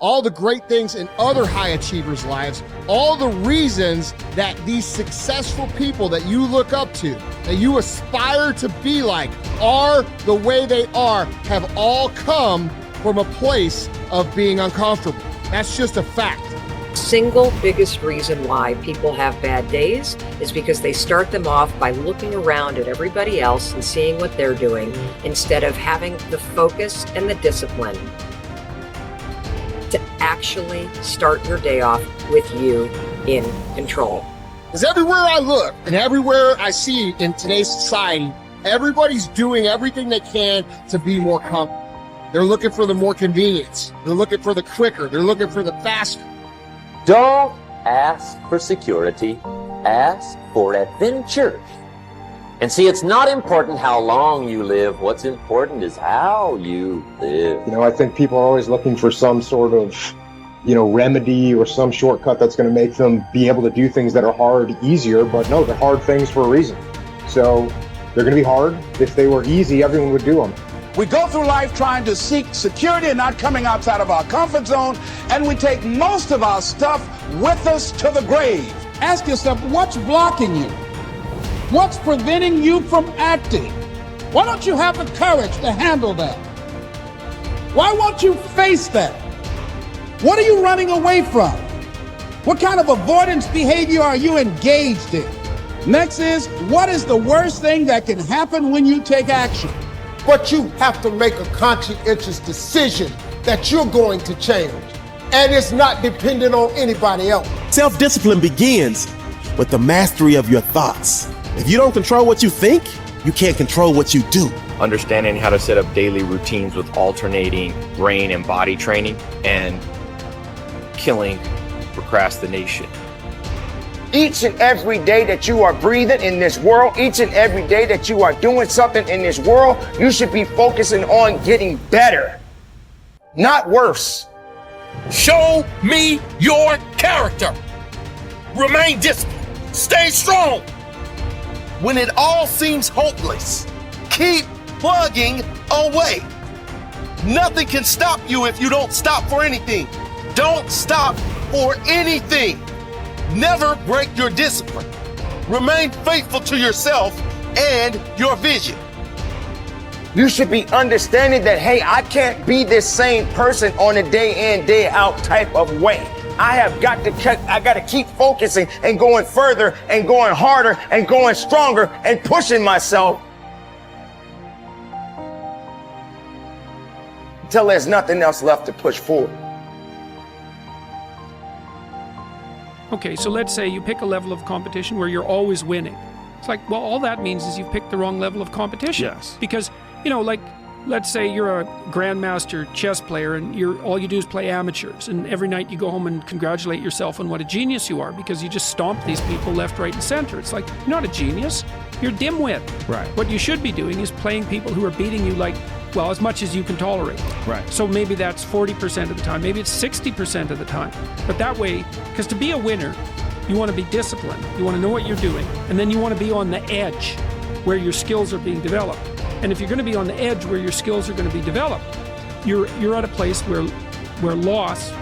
all the great things in other high achievers' lives, all the reasons that these successful people that you look up to, that you aspire to be like, are the way they are, have all come from a place of being uncomfortable. That's just a fact. Single biggest reason why people have bad days is because they start them off by looking around at everybody else and seeing what they're doing instead of having the focus and the discipline to actually start your day off with you in control. Because everywhere I look and everywhere I see in today's society, everybody's doing everything they can to be more comfortable. They're looking for the more convenience. They're looking for the quicker. They're looking for the faster. Don't ask for security, ask for adventure. And see, it's not important how long you live. What's important is how you live. You know, I think people are always looking for some sort of, remedy or some shortcut that's going to make them be able to do things that are hard easier. But no, they're hard things for a reason. So they're going to be hard. If they were easy, everyone would do them. We go through life trying to seek security and not coming outside of our comfort zone, and we take most of our stuff with us to the grave. Ask yourself, what's blocking you? What's preventing you from acting? Why don't you have the courage to handle that? Why won't you face that? What are you running away from? What kind of avoidance behavior are you engaged in? Next is, what is the worst thing that can happen when you take action? But you have to make a conscientious decision that you're going to change. And it's not dependent on anybody else. Self-discipline begins with the mastery of your thoughts. If you don't control what you think, you can't control what you do. Understanding how to set up daily routines with alternating brain and body training and killing procrastination. Each and every day that you are breathing in this world, each and every day that you are doing something in this world, you should be focusing on getting better, not worse. Show me your character. Remain disciplined. Stay strong. When it all seems hopeless, keep plugging away. Nothing can stop you if you don't stop for anything. Don't stop for anything. Never break your discipline. Remain faithful to yourself and your vision. You should be understanding that, hey, I can't be this same person on a day in, day out type of way. I got to keep focusing and going further and going harder and going stronger and pushing myself until there's nothing else left to push forward. Okay, so let's say you pick a level of competition where you're always winning. It's like, well, all that means is you've picked the wrong level of competition. Yes. Because, let's say you're a grandmaster chess player and all you do is play amateurs, and every night you go home and congratulate yourself on what a genius you are because you just stomp these people left, right, and center. It's like, you're not a genius, you're a dimwit. Right. What you should be doing is playing people who are beating you as much as you can tolerate. Right. So maybe that's 40% of the time, maybe it's 60% of the time. But that way, because to be a winner, you want to be disciplined, you want to know what you're doing, and then you want to be on the edge where your skills are being developed. And if you're going to be on the edge where your skills are going to be developed, you're at a place where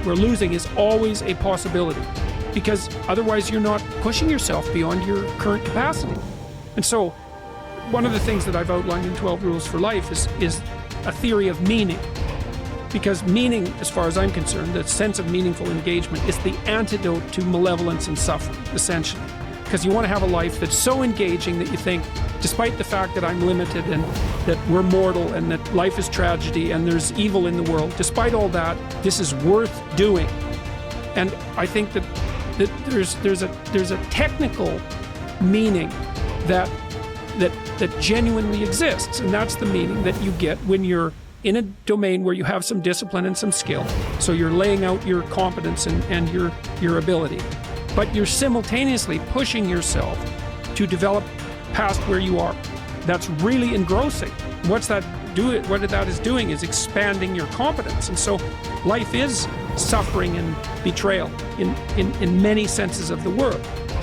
losing is always a possibility, because otherwise you're not pushing yourself beyond your current capacity. And so one of the things that I've outlined in 12 Rules for Life is a theory of meaning. Because meaning, as far as I'm concerned, the sense of meaningful engagement is the antidote to malevolence and suffering, essentially. Because you want to have a life that's so engaging that you think, despite the fact that I'm limited and that we're mortal and that life is tragedy and there's evil in the world, despite all that, this is worth doing. And I think that there's a technical meaning that genuinely exists, and that's the meaning that you get when you're in a domain where you have some discipline and some skill. So you're laying out your competence and your ability, but you're simultaneously pushing yourself to develop past where you are. That's really engrossing. What that is doing is expanding your competence. And so life is suffering and betrayal in many senses of the word.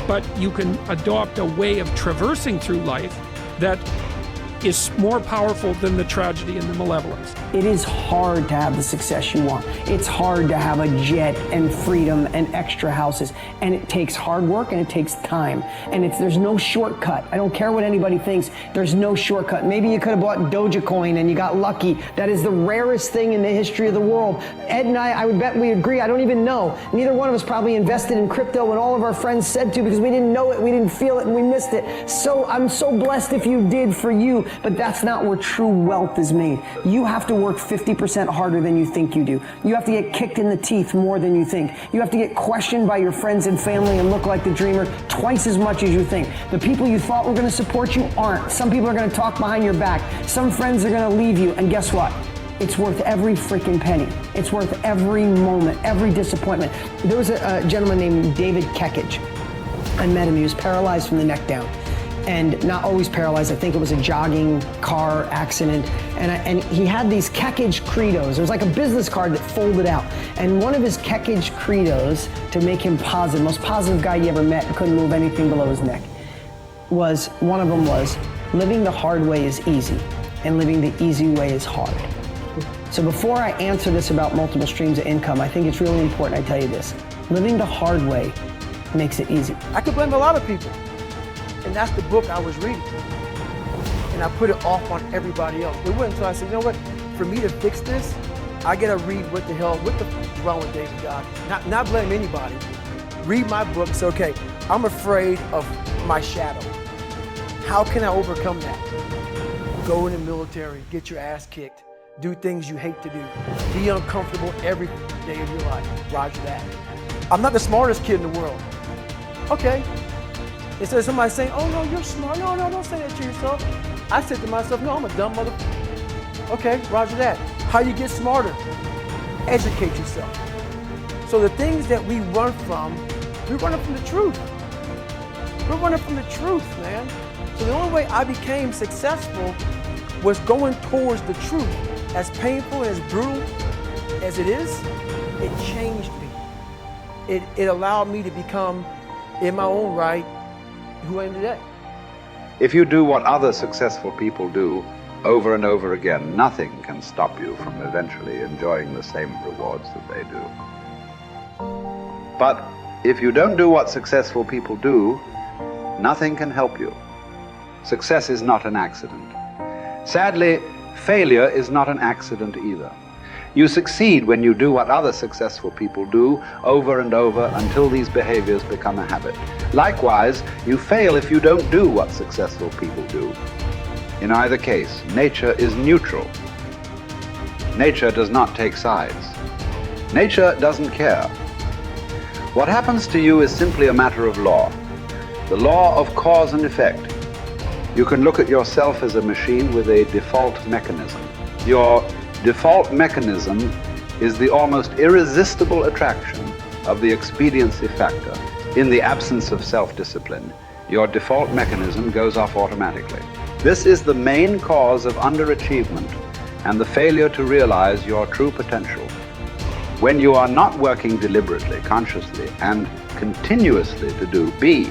But you can adopt a way of traversing through life that is more powerful than the tragedy and the malevolence. It is hard to have the success you want. It's hard to have a jet and freedom and extra houses. And it takes hard work and it takes time. And there's no shortcut. I don't care what anybody thinks. There's no shortcut. Maybe you could have bought Dogecoin and you got lucky. That is the rarest thing in the history of the world. Ed and I would bet we agree. I don't even know. Neither one of us probably invested in crypto when all of our friends said to, because we didn't know it, we didn't feel it, and we missed it. So I'm so blessed if you did for you, but that's not where true wealth is made. You have to work 50% harder than you think you do. You have to get kicked in the teeth more than you think. You have to get questioned by your friends and family and look like the dreamer twice as much as you think. The people you thought were going to support you aren't. Some people are going to talk behind your back. Some friends are going to leave you, and guess what? It's worth every freaking penny. It's worth every moment, every disappointment. There was a gentleman named David Kekich. I met him. He was paralyzed from the neck down. And not always paralyzed. I think it was a jogging car accident. And he had these Kekich credos. It was like a business card that folded out. And one of his Kekich credos, to make him positive, most positive guy you ever met, couldn't move anything below his neck, one of them was, living the hard way is easy, and living the easy way is hard. So before I answer this about multiple streams of income, I think it's really important I tell you this. Living the hard way makes it easy. I could blame a lot of people. And that's the book I was reading. And I put it off on everybody else. It wasn't until I said, you know what, for me to fix this, I gotta read what the f is wrong with David Goggins. Not blame anybody. Read my book and say, okay, I'm afraid of my shadow. How can I overcome that? Go in the military, get your ass kicked, do things you hate to do, be uncomfortable every day of your life. Roger that. I'm not the smartest kid in the world. Okay. Instead of somebody saying, oh no, you're smart. No, don't say that to yourself. I said to myself, no, I'm a dumb mother. Okay, roger that. How you get smarter? Educate yourself. So the things that we run from, we're running from the truth. We're running from the truth, man. So the only way I became successful was going towards the truth. As painful and as brutal as it is, it changed me. It allowed me to become, in my own right, who I am today. If you do what other successful people do over and over again, nothing can stop you from eventually enjoying the same rewards that they do. But if you don't do what successful people do, nothing can help you. Success is not an accident. Sadly, failure is not an accident either. You succeed when you do what other successful people do over and over until these behaviors become a habit. Likewise, you fail if you don't do what successful people do. In either case, nature is neutral. Nature does not take sides. Nature doesn't care. What happens to you is simply a matter of law. The law of cause and effect. You can look at yourself as a machine with a default mechanism. Your default mechanism is the almost irresistible attraction of the expediency factor. In the absence of self-discipline, your default mechanism goes off automatically. This is the main cause of underachievement and the failure to realize your true potential. When you are not working deliberately, consciously, and continuously to be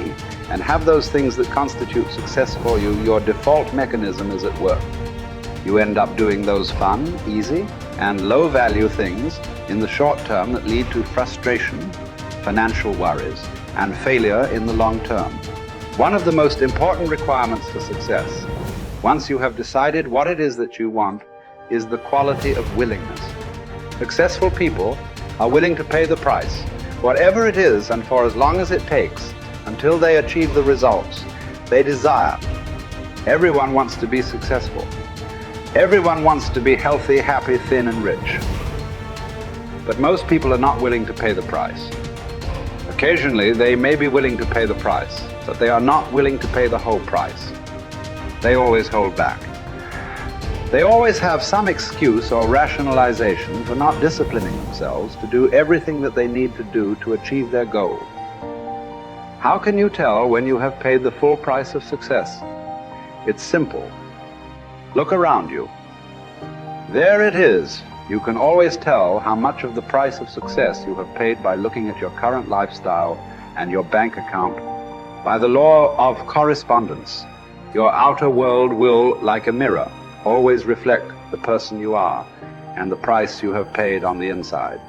and have those things that constitute success for you, your default mechanism is at work. You end up doing those fun, easy, and low-value things in the short term that lead to frustration, financial worries, and failure in the long term. One of the most important requirements for success, once you have decided what it is that you want, is the quality of willingness. Successful people are willing to pay the price, whatever it is and for as long as it takes, until they achieve the results they desire. Everyone wants to be successful. Everyone wants to be healthy, happy, thin, and rich. But most people are not willing to pay the price. Occasionally, they may be willing to pay the price, but they are not willing to pay the whole price. They always hold back. They always have some excuse or rationalization for not disciplining themselves to do everything that they need to do to achieve their goal. How can you tell when you have paid the full price of success? It's simple. Look around you. There it is. You can always tell how much of the price of success you have paid by looking at your current lifestyle and your bank account. By the law of correspondence, Your outer world will, like a mirror, always reflect the person you are and the price you have paid on the inside.